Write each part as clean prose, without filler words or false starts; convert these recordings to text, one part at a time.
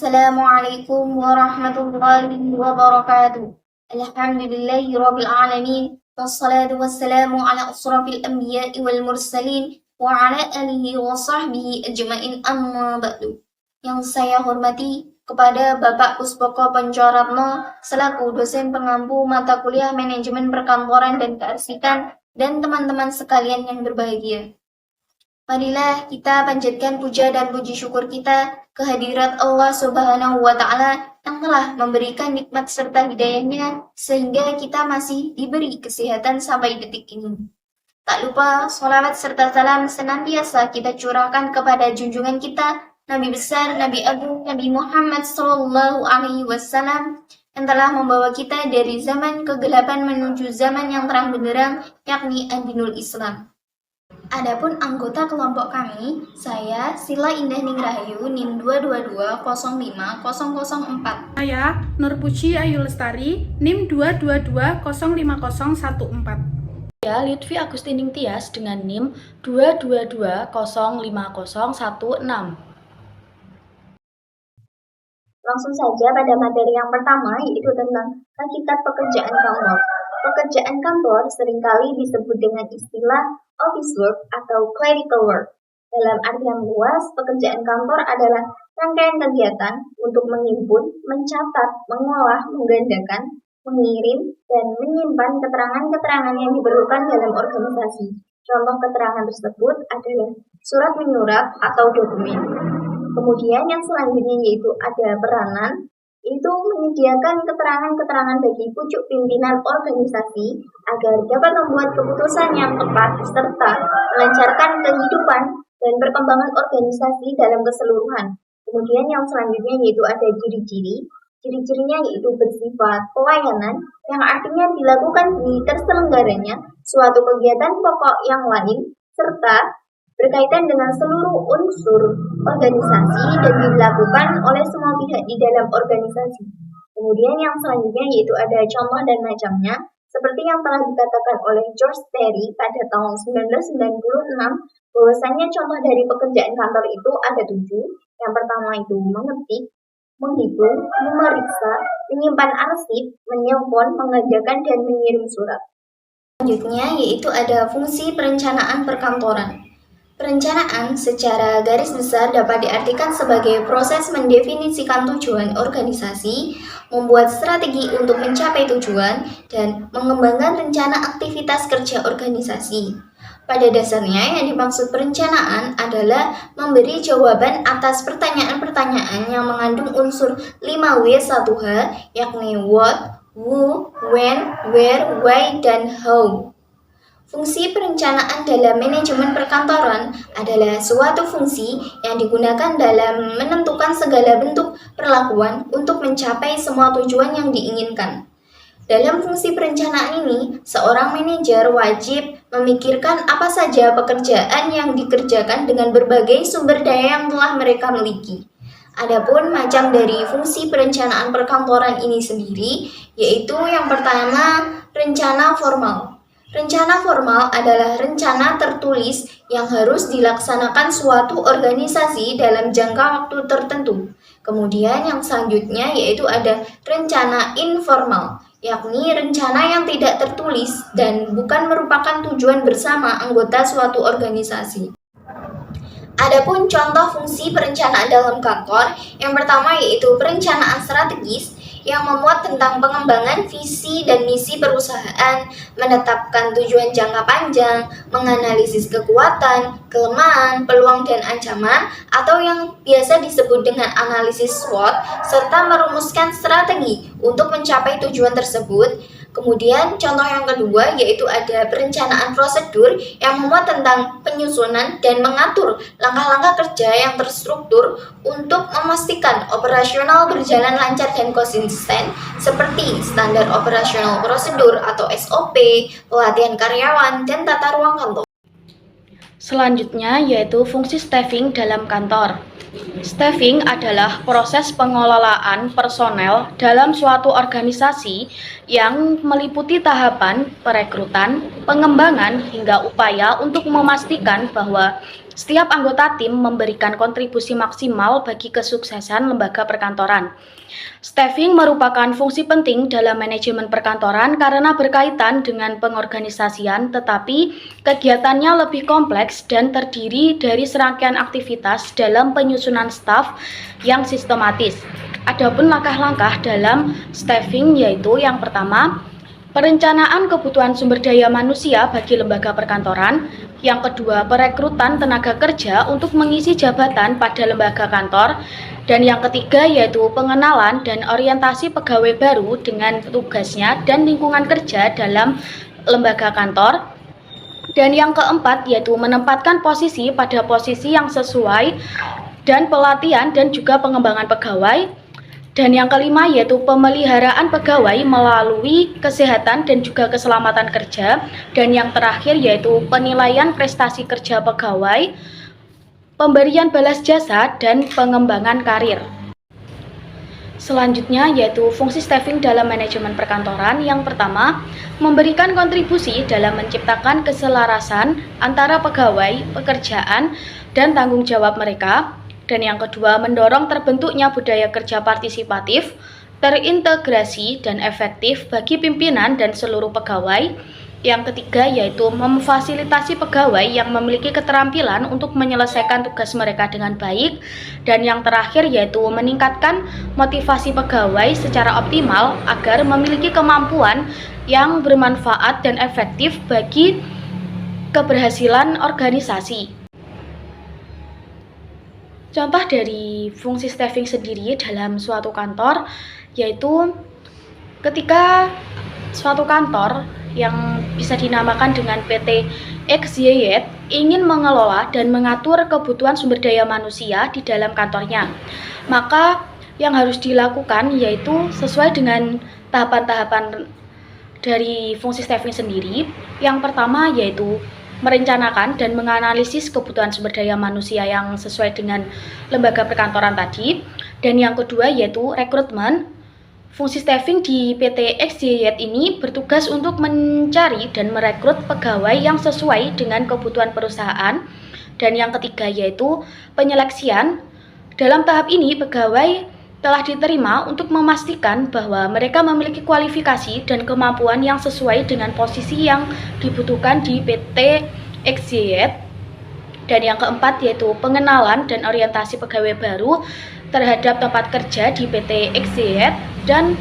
Assalamualaikum warahmatullahi wabarakatuh. Alhamdulillahi rabbil alamin. Wassalatu wassalamu ala asrafil anbiya'i wal mursalin wa ala alihi wa sahbihi ajma'in amma ba'du. Yang saya hormati kepada Bapak Puspoko Pancoratno selaku dosen pengampu mata kuliah manajemen perkantoran dan kearsipan dan teman-teman sekalian yang berbahagia. Marilah kita panjatkan puja dan puji syukur kita kehadirat Allah Subhanahu wa Ta'ala yang telah memberikan nikmat serta hidayahnya sehingga kita masih diberi kesehatan sampai detik ini. Tak lupa sholawat serta salam senantiasa kita curahkan kepada junjungan kita Nabi besar, Nabi agung, Nabi Muhammad Sallallahu Alaihi Wasallam yang telah membawa kita dari zaman kegelapan menuju zaman yang terang benderang, yakni Adinul Islam. Adapun anggota kelompok kami, saya Sila Indah Ningrahayu NIM 222050004. Saya Nurpuji Ayu Lestari NIM 222050014. Saya Lutfi Agustining Tias dengan NIM 222050016. Langsung saja pada materi yang pertama, yaitu tentang hakikat pekerjaan kantor. Pekerjaan kantor seringkali disebut dengan istilah office work atau clerical work. Dalam artian luas, pekerjaan kantor adalah rangkaian kegiatan untuk menghimpun, mencatat, mengolah, menggandakan, mengirim, dan menyimpan keterangan-keterangan yang diperlukan dalam organisasi. Contoh keterangan tersebut adalah surat menyurat atau dokumen. Kemudian yang selanjutnya yaitu ada peranan, itu menyediakan keterangan-keterangan bagi pucuk pimpinan organisasi agar dapat membuat keputusan yang tepat serta melancarkan kehidupan dan perkembangan organisasi dalam keseluruhan. Kemudian yang selanjutnya yaitu ada ciri-ciri. Ciri-cirinya yaitu bersifat pelayanan yang artinya dilakukan di terselenggaranya suatu kegiatan pokok yang lain serta berkaitan dengan seluruh unsur organisasi dan dilakukan oleh semua pihak di dalam organisasi. Kemudian yang selanjutnya yaitu ada contoh dan macamnya, seperti yang telah dikatakan oleh George Terry pada tahun 1996, bahwasanya contoh dari pekerjaan kantor itu ada 7. Yang pertama itu mengetik, menghitung, memeriksa, menyimpan arsip, menelpon, mengerjakan, dan mengirim surat. Selanjutnya yaitu ada fungsi perencanaan perkantoran. Perencanaan secara garis besar dapat diartikan sebagai proses mendefinisikan tujuan organisasi, membuat strategi untuk mencapai tujuan, dan mengembangkan rencana aktivitas kerja organisasi. Pada dasarnya, yang dimaksud perencanaan adalah memberi jawaban atas pertanyaan-pertanyaan yang mengandung unsur 5W1H, yakni what, who, when, where, why, dan how. Fungsi perencanaan dalam manajemen perkantoran adalah suatu fungsi yang digunakan dalam menentukan segala bentuk perlakuan untuk mencapai semua tujuan yang diinginkan. Dalam fungsi perencanaan ini, seorang manajer wajib memikirkan apa saja pekerjaan yang dikerjakan dengan berbagai sumber daya yang telah mereka miliki. Adapun macam dari fungsi perencanaan perkantoran ini sendiri, yaitu yang pertama, rencana formal. Rencana formal adalah rencana tertulis yang harus dilaksanakan suatu organisasi dalam jangka waktu tertentu. Kemudian yang selanjutnya yaitu ada rencana informal, yakni rencana yang tidak tertulis dan bukan merupakan tujuan bersama anggota suatu organisasi. Adapun contoh fungsi perencanaan dalam kantor, yang pertama yaitu perencanaan strategis yang memuat tentang pengembangan visi dan misi perusahaan, menetapkan tujuan jangka panjang, menganalisis kekuatan, kelemahan, peluang dan ancaman, atau yang biasa disebut dengan analisis SWOT, serta merumuskan strategi untuk mencapai tujuan tersebut. Kemudian contoh yang kedua yaitu ada perencanaan prosedur yang memuat tentang penyusunan dan mengatur langkah-langkah kerja yang terstruktur untuk memastikan operasional berjalan lancar dan konsisten seperti standar operasional prosedur atau SOP, pelatihan karyawan, dan tata ruang kantor. Selanjutnya yaitu fungsi staffing dalam kantor. Staffing adalah proses pengelolaan personel dalam suatu organisasi yang meliputi tahapan perekrutan, pengembangan, hingga upaya untuk memastikan bahwa Setiap anggota tim memberikan kontribusi maksimal bagi kesuksesan lembaga perkantoran. Staffing merupakan fungsi penting dalam manajemen perkantoran karena berkaitan dengan pengorganisasian, tetapi kegiatannya lebih kompleks dan terdiri dari serangkaian aktivitas dalam penyusunan staf yang sistematis. Adapun langkah-langkah dalam staffing yaitu yang pertama, perencanaan kebutuhan sumber daya manusia bagi lembaga perkantoran. Yang kedua, perekrutan tenaga kerja untuk mengisi jabatan pada lembaga kantor. Dan yang ketiga yaitu pengenalan dan orientasi pegawai baru dengan tugasnya dan lingkungan kerja dalam lembaga kantor. Dan yang keempat yaitu menempatkan posisi pada posisi yang sesuai dan pelatihan dan juga pengembangan pegawai. Dan yang kelima yaitu pemeliharaan pegawai melalui kesehatan dan juga keselamatan kerja. Dan yang terakhir yaitu penilaian prestasi kerja pegawai, pemberian balas jasa, dan pengembangan karir. Selanjutnya yaitu fungsi staffing dalam manajemen perkantoran. Yang pertama, memberikan kontribusi dalam menciptakan keselarasan antara pegawai, pekerjaan, dan tanggung jawab mereka. Dan yang kedua, mendorong terbentuknya budaya kerja partisipatif, terintegrasi, dan efektif bagi pimpinan dan seluruh pegawai. Yang ketiga yaitu memfasilitasi pegawai yang memiliki keterampilan untuk menyelesaikan tugas mereka dengan baik. Dan yang terakhir yaitu meningkatkan motivasi pegawai secara optimal agar memiliki kemampuan yang bermanfaat dan efektif bagi keberhasilan organisasi. Contoh dari fungsi staffing sendiri dalam suatu kantor yaitu ketika suatu kantor yang bisa dinamakan dengan PT XYZ ingin mengelola dan mengatur kebutuhan sumber daya manusia di dalam kantornya, maka yang harus dilakukan yaitu sesuai dengan tahapan-tahapan dari fungsi staffing sendiri. Yang pertama yaitu merencanakan dan menganalisis kebutuhan sumber daya manusia yang sesuai dengan lembaga perkantoran tadi. Dan yang kedua yaitu rekrutmen. Fungsi staffing di PT XYZ ini bertugas untuk mencari dan merekrut pegawai yang sesuai dengan kebutuhan perusahaan. Dan yang ketiga yaitu penyeleksian. Dalam tahap ini pegawai telah diterima untuk memastikan bahwa mereka memiliki kualifikasi dan kemampuan yang sesuai dengan posisi yang dibutuhkan di PT XYZ. Dan yang keempat yaitu pengenalan dan orientasi pegawai baru terhadap tempat kerja di PT XYZ dan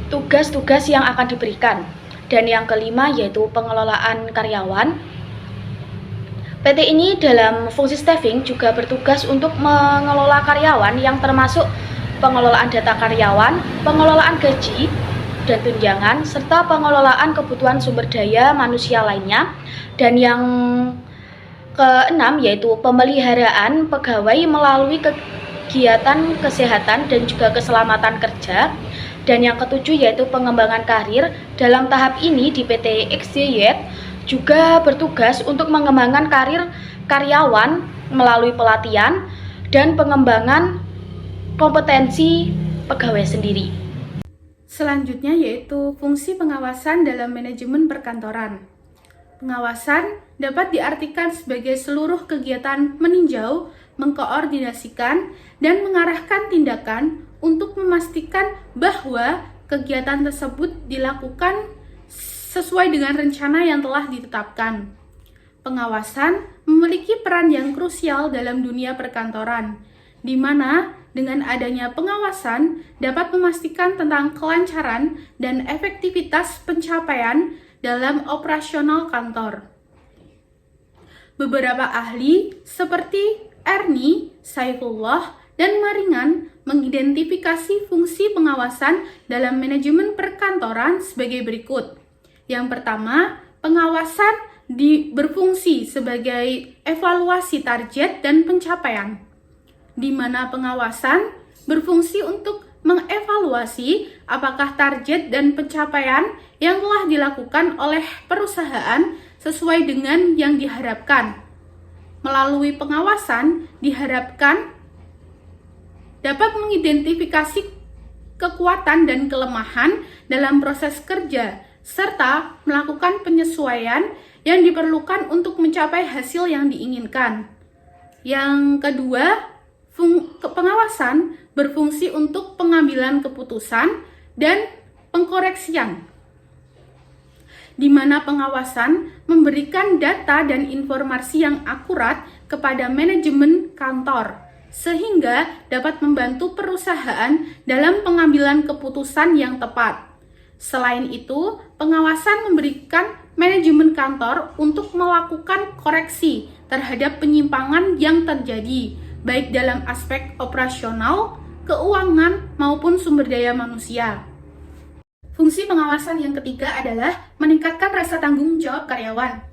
tugas-tugas yang akan diberikan. Dan yang kelima yaitu pengelolaan karyawan. PT ini dalam fungsi staffing juga bertugas untuk mengelola karyawan yang termasuk pengelolaan data karyawan, pengelolaan gaji dan tunjangan, serta pengelolaan kebutuhan sumber daya manusia lainnya. Dan yang keenam yaitu pemeliharaan pegawai melalui kegiatan kesehatan dan juga keselamatan kerja. Dan yang ketujuh yaitu pengembangan karir. Dalam tahap ini di PT XYZ juga bertugas untuk mengembangkan karir karyawan melalui pelatihan dan pengembangan kompetensi pegawai sendiri. Selanjutnya yaitu fungsi pengawasan dalam manajemen perkantoran. Pengawasan dapat diartikan sebagai seluruh kegiatan meninjau, mengkoordinasikan, dan mengarahkan tindakan untuk memastikan bahwa kegiatan tersebut dilakukan sesuai dengan rencana yang telah ditetapkan. Pengawasan memiliki peran yang krusial dalam dunia perkantoran, di mana dengan adanya pengawasan dapat memastikan tentang kelancaran dan efektivitas pencapaian dalam operasional kantor. Beberapa ahli seperti Ernie, Saifullah, dan Maringan mengidentifikasi fungsi pengawasan dalam manajemen perkantoran sebagai berikut. Yang pertama, pengawasan berfungsi sebagai evaluasi target dan pencapaian, di mana pengawasan berfungsi untuk mengevaluasi apakah target dan pencapaian yang telah dilakukan oleh perusahaan sesuai dengan yang diharapkan. Melalui pengawasan diharapkan dapat mengidentifikasi kekuatan dan kelemahan dalam proses kerja serta melakukan penyesuaian yang diperlukan untuk mencapai hasil yang diinginkan. Yang kedua, pengawasan berfungsi untuk pengambilan keputusan dan pengkoreksian, di mana pengawasan memberikan data dan informasi yang akurat kepada manajemen kantor, sehingga dapat membantu perusahaan dalam pengambilan keputusan yang tepat. Selain itu, pengawasan memberikan manajemen kantor untuk melakukan koreksi terhadap penyimpangan yang terjadi, baik dalam aspek operasional, keuangan, maupun sumber daya manusia. Fungsi pengawasan yang ketiga adalah meningkatkan rasa tanggung jawab karyawan.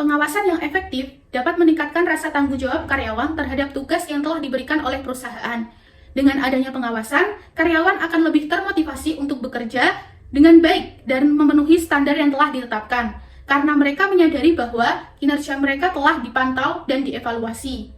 Pengawasan yang efektif dapat meningkatkan rasa tanggung jawab karyawan terhadap tugas yang telah diberikan oleh perusahaan. Dengan adanya pengawasan, karyawan akan lebih termotivasi untuk bekerja dengan baik dan memenuhi standar yang telah ditetapkan, karena mereka menyadari bahwa kinerja mereka telah dipantau dan dievaluasi.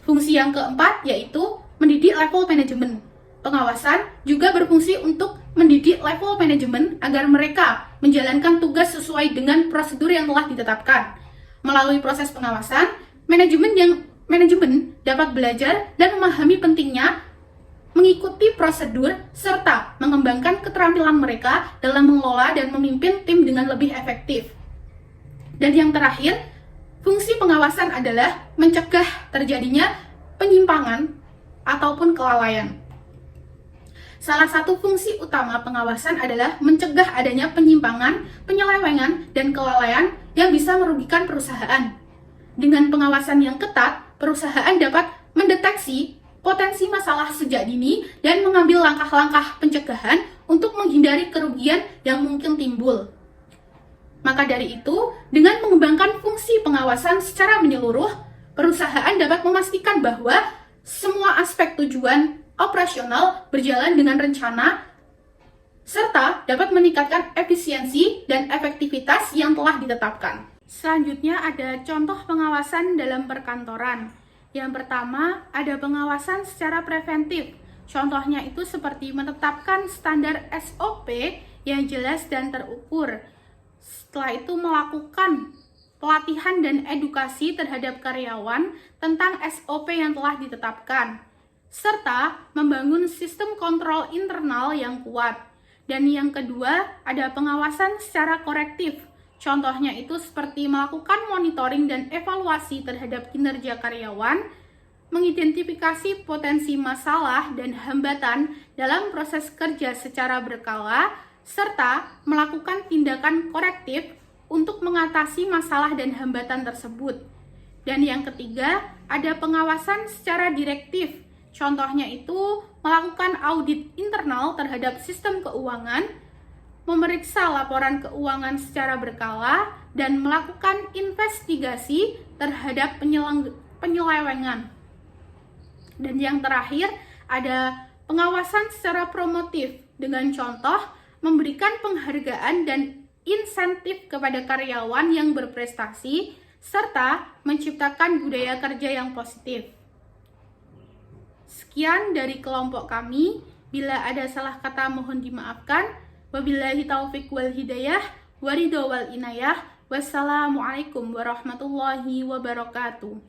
Fungsi yang keempat yaitu mendidik level manajemen. Pengawasan juga berfungsi untuk mendidik level manajemen agar mereka menjalankan tugas sesuai dengan prosedur yang telah ditetapkan. Melalui proses pengawasan, manajemen dapat belajar dan memahami pentingnya mengikuti prosedur serta mengembangkan keterampilan mereka dalam mengelola dan memimpin tim dengan lebih efektif. Dan yang terakhir, fungsi pengawasan adalah mencegah terjadinya penyimpangan ataupun kelalaian. Salah satu fungsi utama pengawasan adalah mencegah adanya penyimpangan, penyelewengan, dan kelalaian yang bisa merugikan perusahaan. Dengan pengawasan yang ketat, perusahaan dapat mendeteksi potensi masalah sejak dini dan mengambil langkah-langkah pencegahan untuk menghindari kerugian yang mungkin timbul. Maka dari itu, dengan mengembangkan fungsi pengawasan secara menyeluruh, perusahaan dapat memastikan bahwa semua aspek tujuan operasional berjalan dengan rencana, serta dapat meningkatkan efisiensi dan efektivitas yang telah ditetapkan. Selanjutnya ada contoh pengawasan dalam perkantoran. Yang pertama, ada pengawasan secara preventif. Contohnya itu seperti menetapkan standar SOP yang jelas dan terukur. Setelah itu melakukan pelatihan dan edukasi terhadap karyawan tentang SOP yang telah ditetapkan, serta membangun sistem kontrol internal yang kuat. Dan yang kedua, ada pengawasan secara korektif. Contohnya itu seperti melakukan monitoring dan evaluasi terhadap kinerja karyawan, mengidentifikasi potensi masalah dan hambatan dalam proses kerja secara berkala, serta melakukan tindakan korektif untuk mengatasi masalah dan hambatan tersebut. Dan yang ketiga, ada pengawasan secara direktif. Contohnya itu melakukan audit internal terhadap sistem keuangan, memeriksa laporan keuangan secara berkala, dan melakukan investigasi terhadap penyelewengan. Dan yang terakhir, ada pengawasan secara promotif dengan contoh memberikan penghargaan dan insentif kepada karyawan yang berprestasi, serta menciptakan budaya kerja yang positif. Sekian dari kelompok kami. Bila ada salah kata mohon dimaafkan. Wabillahi taufiq wal hidayah, waridho wal inayah. Wassalamualaikum warahmatullahi wabarakatuh.